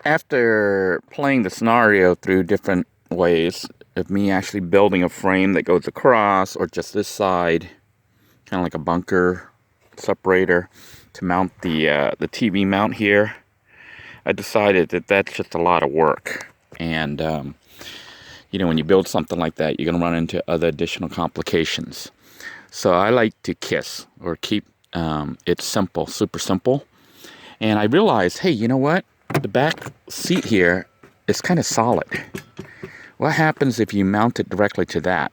After playing the scenario through different ways of me actually building a frame that goes across or just this side, kind of like a bunker separator to mount the TV mount here, I decided that that's just a lot of work. And, when you build something like that, you're going to run into other additional complications. So I like to KISS or keep it simple, super simple. And I realized, hey, you know what? The back seat here is kind of solid. What happens if you mount it directly to that?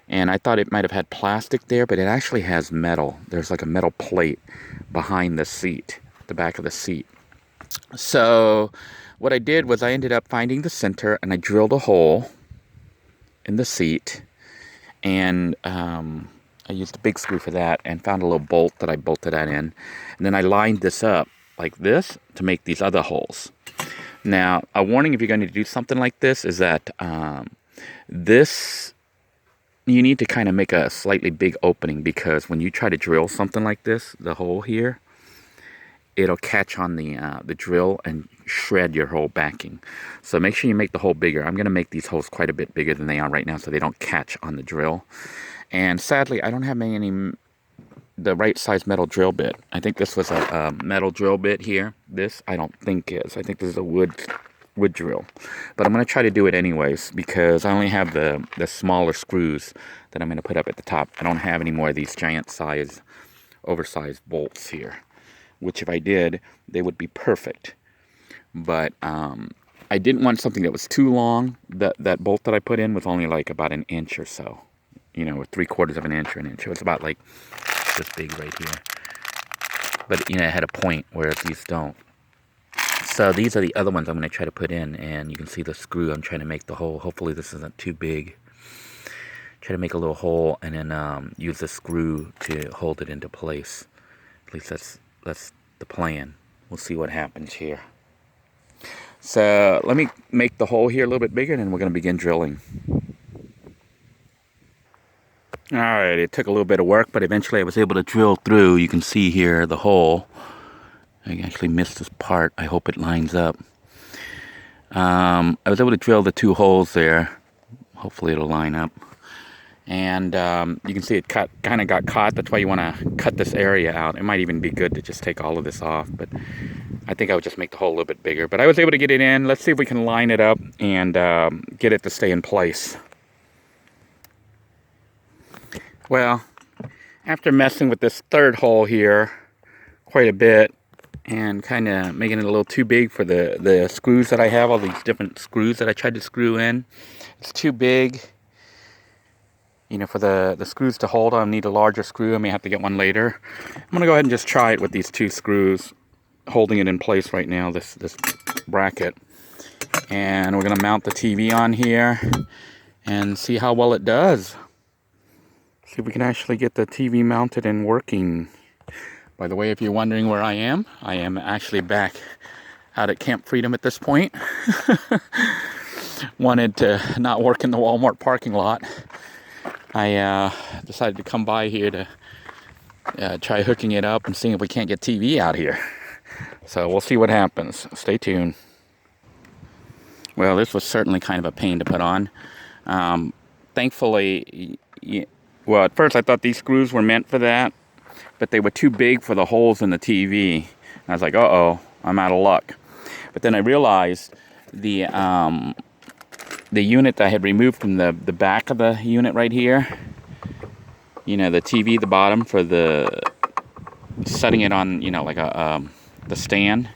And I thought it might have had plastic there, but it actually has metal. There's like a metal plate behind the seat, the back of the seat. So what I did was I ended up finding the center and I drilled a hole in the seat. And I used a big screw for that and found a little bolt that I bolted that in. And then I lined this up like this to make these other holes. Now, a warning if you're going to do something like this is that you need to kind of make a slightly big opening, because when you try to drill something like this, the hole here, it'll catch on the drill and shred your hole backing. So make sure you make the hole bigger. I'm going to make these holes quite a bit bigger than they are right now so they don't catch on the drill. And sadly, I don't have the right size metal drill bit. I think this was a metal drill bit here. This I don't think is. I think this is a wood drill. But I'm going to try to do it anyways, because I only have the smaller screws that I'm going to put up at the top. I don't have any more of these giant size, oversized bolts here, which if I did, they would be perfect. But I didn't want something that was too long. That bolt that I put in was only like about an inch or so. Or 3/4 of an inch or an inch. It was about like this big right here. But, it had a point, whereas these don't. So these are the other ones I'm going to try to put in. And you can see the screw. I'm trying to make the hole. Hopefully this isn't too big. Try to make a little hole and then use the screw to hold it into place. At least that's the plan. We'll see what happens here. So let me make the hole here a little bit bigger, and then we're going to begin drilling. Alright, it took a little bit of work, but eventually I was able to drill through. You can see here the hole. I actually missed this part. I hope it lines up. I was able to drill the 2 holes there. Hopefully it'll line up. And you can see it kind of got caught. That's why you want to cut this area out. It might even be good to just take all of this off, but I think I would just make the hole a little bit bigger. But I was able to get it in. Let's see if we can line it up and get it to stay in place. Well, after messing with this 3rd hole here quite a bit and kind of making it a little too big for the screws that I have, all these different screws that I tried to screw in, it's too big. For the screws to hold, I'll need a larger screw. I may have to get one later. I'm going to go ahead and just try it with these 2 screws holding it in place right now, this bracket. And we're going to mount the TV on here and see how well it does. See if we can actually get the TV mounted and working. By the way, if you're wondering where I am actually back out at Camp Freedom at this point. Wanted to not work in the Walmart parking lot. I decided to come by here to try hooking it up and seeing if we can't get TV out here. So we'll see what happens. Stay tuned. Well, this was certainly kind of a pain to put on. Thankfully, well, at first I thought these screws were meant for that, but they were too big for the holes in the TV. And I was like, uh-oh, I'm out of luck. But then I realized the unit that I had removed from the back of the unit right here, the TV, the bottom for the setting it on, like the stand,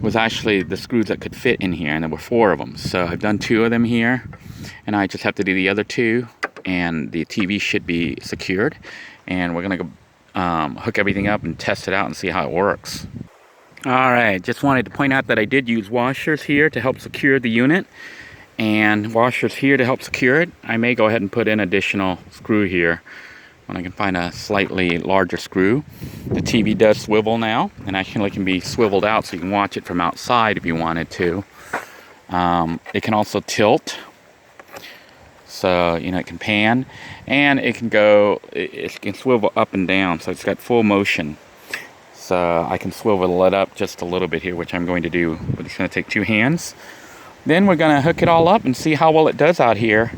was actually the screws that could fit in here, and there were 4 of them. So I've done 2 of them here, and I just have to do the other 2, and the TV should be secured. And we're gonna go hook everything up and test it out and see how it works. Alright, just wanted to point out that I did use washers here to help secure the unit, and washers here to help secure it. I may go ahead and put in additional screw here when I can find a slightly larger screw. The TV does swivel now, and actually can be swiveled out so you can watch it from outside if you wanted to. It can also tilt, so it can pan, and it can swivel up and down, so it's got full motion. So I can swivel it up just a little bit here, which I'm going to do. But it's going to take 2 hands. Then we're going to hook it all up and see how well it does out here.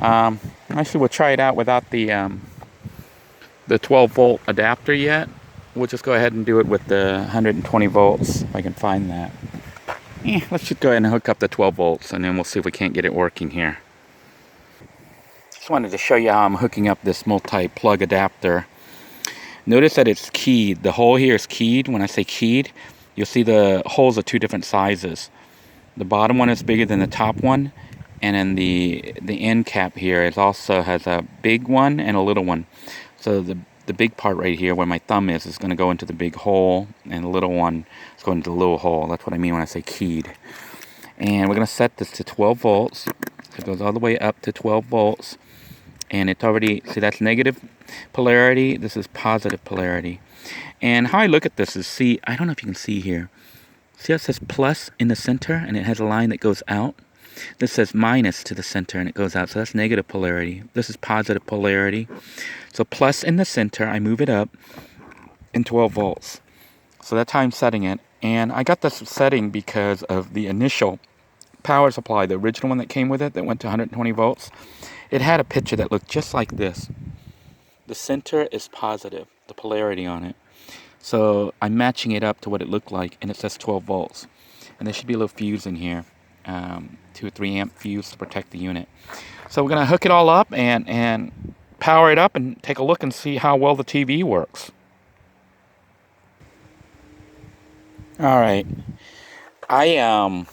Actually, we'll try it out without the 12-volt adapter yet. We'll just go ahead and do it with the 120 volts, if I can find that. Let's just go ahead and hook up the 12 volts, and then we'll see if we can't get it working here. Just wanted to show you how I'm hooking up this multi-plug adapter. Notice that it's keyed. The hole here is keyed. When I say keyed, you'll see the holes are 2 different sizes. The bottom one is bigger than the top one, and then the end cap here also has a big one and a little one. So the big part right here where my thumb is going to go into the big hole, and the little one is going into the little hole. That's what I mean when I say keyed. And we're going to set this to 12 volts. So it goes all the way up to 12 volts. And it's already, see, that's negative polarity. This is positive polarity. And how I look at this is, see, I don't know if you can see here. See how it says plus in the center and it has a line that goes out? This says minus to the center and it goes out. So that's negative polarity. This is positive polarity. So plus in the center, I move it up in 12 volts. So that's how I'm setting it. And I got this setting because of the initial power supply, the original one that came with it that went to 120 volts. It had a picture that looked just like this. The center is positive, the polarity on it. So I'm matching it up to what it looked like, and it says 12 volts. And there should be a little fuse in here, 2 or 3 amp fuse to protect the unit. So we're going to hook it all up and power it up and take a look and see how well the TV works. All right. I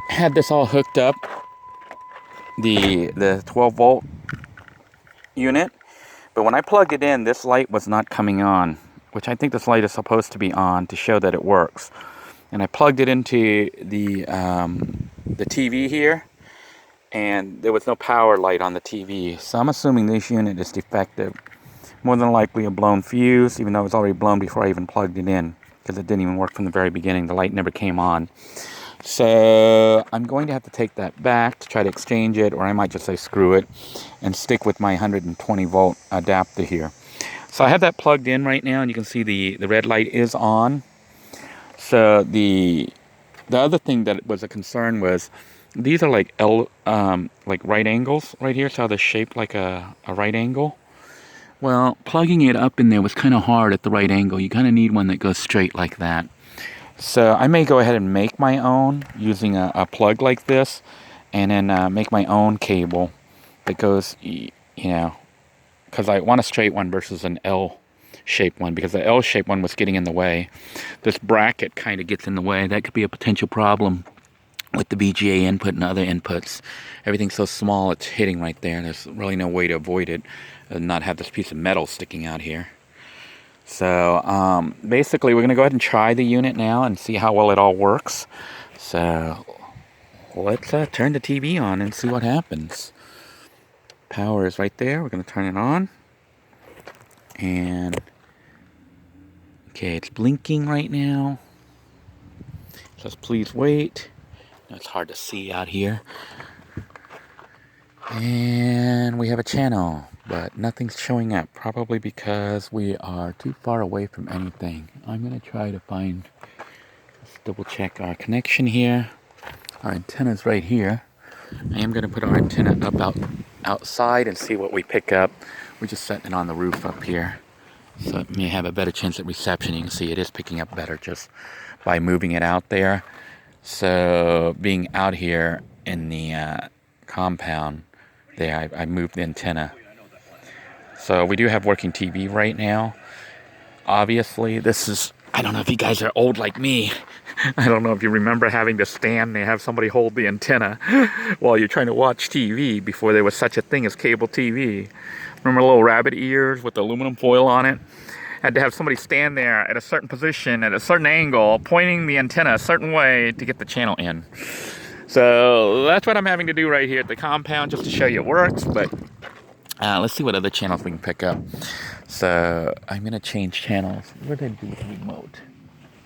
had this all hooked up, the 12 volt unit, but when I plugged it in, this light was not coming on, which I think this light is supposed to be on to show that it works. And I plugged it into the TV here, and there was no power light on the TV. So I'm assuming this unit is defective. More than likely a blown fuse, even though it was already blown before I even plugged it in, because it didn't even work from the very beginning. The light never came on. So I'm going to have to take that back to try to exchange it, or I might just say screw it and stick with my 120 volt adapter here. So I have that plugged in right now, and you can see the red light is on. So the other thing that was a concern was these are like like right angles right here. So they're shaped like a right angle. Well, plugging it up in there was kind of hard at the right angle. You kind of need one that goes straight like that. So I may go ahead and make my own using a plug like this, and then make my own cable that goes, you know, because I want a straight one versus an L-shaped one, because the L-shaped one was getting in the way. This bracket kind of gets in the way. That could be a potential problem with the VGA input and other inputs. Everything's so small, it's hitting right there. There's really no way to avoid it and not have this piece of metal sticking out here. So basically we're going to go ahead and try the unit now and see how well it all works. So let's turn the TV on and see what happens. Power is right there. We're going to turn it on. And okay, it's blinking right now. It says please wait. It's hard to see out here. And we have a channel, but nothing's showing up, probably because we are too far away from anything. I'm going to try to find, let's double check our connection here. Our antenna's right here. I am going to put our antenna up outside and see what we pick up. We're just setting it on the roof up here, so it may have a better chance at reception. You can see it is picking up better just by moving it out there. So being out here in the compound there, I moved the antenna. So we do have working TV right now. Obviously, this is, I don't know if you guys are old like me. I don't know if you remember having to stand and have somebody hold the antenna while you're trying to watch TV before there was such a thing as cable TV. Remember little rabbit ears with aluminum foil on it? Had to have somebody stand there at a certain position, at a certain angle, pointing the antenna a certain way to get the channel in. So that's what I'm having to do right here at the compound, just to show you it works. But let's see what other channels we can pick up. So I'm going to change channels. What did I do with the remote?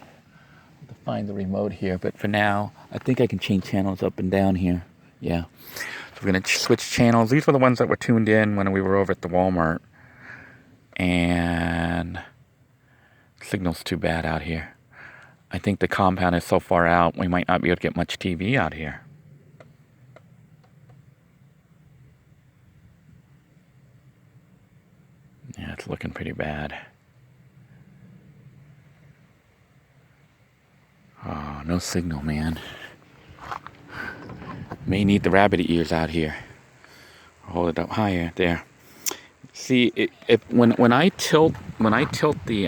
I have to find the remote here. But for now, I think I can change channels up and down here. Yeah. So we're going to switch channels. These were the ones that were tuned in when we were over at the Walmart. And Signal's too bad out here. I think the compound is so far out, we might not be able to get much TV out here. Yeah, it's looking pretty bad. Oh, no signal, man. May need the rabbit ears out here. Hold it up higher there. See, when I tilt the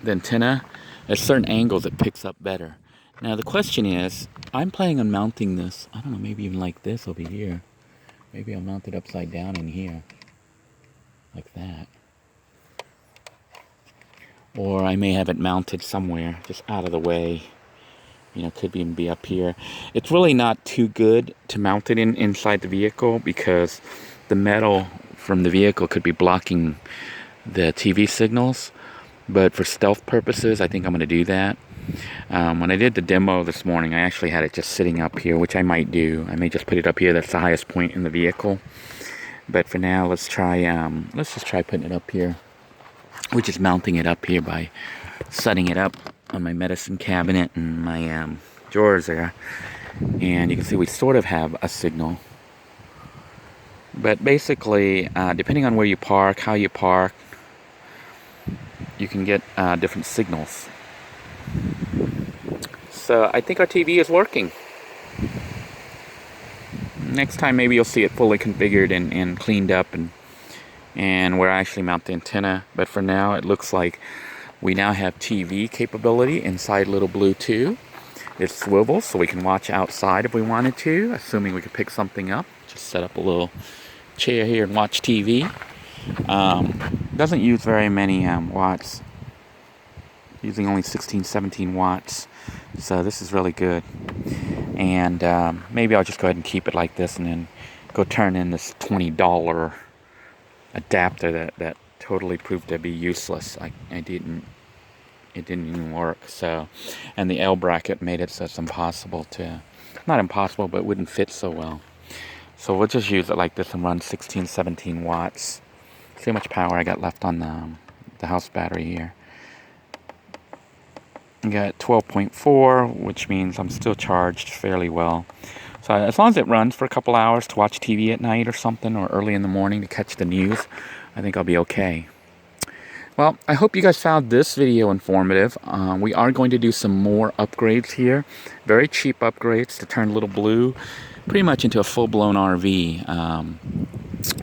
antenna at certain angles, it picks up better. Now the question is, I'm planning on mounting this. I don't know, maybe even like this over here. Maybe I'll mount it upside down in here, like that. Or I may have it mounted somewhere just out of the way. You know, could even be up here. It's really not too good to mount it inside the vehicle because the metal from the vehicle could be blocking the TV signals. But for stealth purposes, I think I'm going to do that. When I did the demo this morning, I actually had it just sitting up here, which I might do. I may just put it up here. That's the highest point in the vehicle. But for now, let's just try putting it up here. We're just mounting it up here by setting it up on my medicine cabinet and my drawers there. And you can see we sort of have a signal. But basically, depending on where you park, how you park, you can get different signals. So I think our TV is working. Next time maybe you'll see it fully configured and cleaned up and where I actually mount the antenna. But for now it looks like we now have TV capability inside Little Blue 2. It swivels so we can watch outside if we wanted to, assuming we could pick something up. Just set up a little chair here and watch TV. Doesn't use very many watts, using only 16-17 watts, so this is really good. And maybe I'll just go ahead and keep it like this and then go turn in this $20 adapter that totally proved to be useless. It didn't even work. So, and the L bracket made it so it's impossible to, not impossible, but it wouldn't fit so well. So we'll just use it like this and run 16-17 watts. See how much power I got left on the house battery here. I got 12.4, which means I'm still charged fairly well. So as long as it runs for a couple hours to watch TV at night or something, or early in the morning to catch the news, I think I'll be okay. Well, I hope you guys found this video informative. We are going to do some more upgrades here. Very cheap upgrades to turn Little Blue pretty much into a full-blown RV.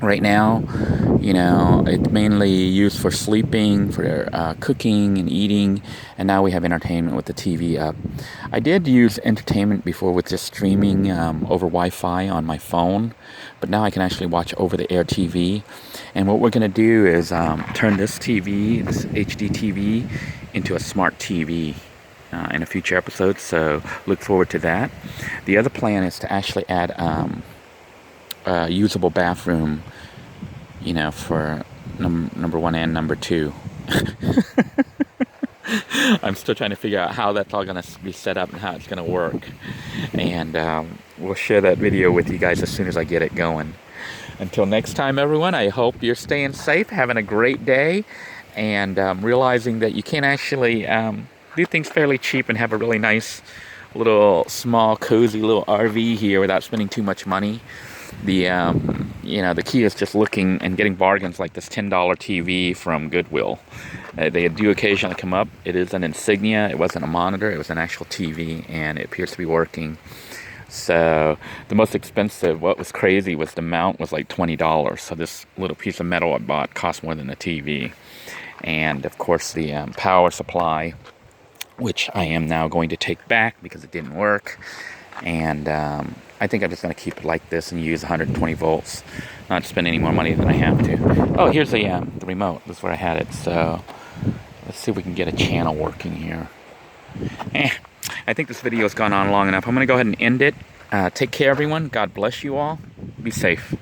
Right now, you know, it's mainly used for sleeping, for cooking and eating, and now we have entertainment with the TV up. I did use entertainment before with just streaming over Wi-Fi on my phone, but now I can actually watch over-the-air TV. And what we're going to do is turn this TV, this HD TV, into a smart TV in a future episode, so look forward to that. The other plan is to actually add a usable bathroom, you know, for number 1 and number 2. I'm still trying to figure out how that's all going to be set up and how it's going to work. And we'll share that video with you guys as soon as I get it going. Until next time, everyone, I hope you're staying safe, having a great day, and realizing that you can actually do things fairly cheap and have a really nice little small cozy little RV here without spending too much money. The key is just looking and getting bargains like this $10 TV from Goodwill. They do occasionally come up. It is an Insignia. It wasn't a monitor. It was an actual TV, and it appears to be working. So the most expensive, what was crazy, was the mount was like $20. So this little piece of metal I bought cost more than the TV. And of course the power supply, which I am now going to take back because it didn't work. And I think I'm just going to keep it like this and use 120 volts, not spend any more money than I have to. Oh, here's the remote. This is where I had it. So let's see if we can get a channel working here. I think this video has gone on long enough. I'm going to go ahead and end it. Take care, everyone. God bless you all. Be safe.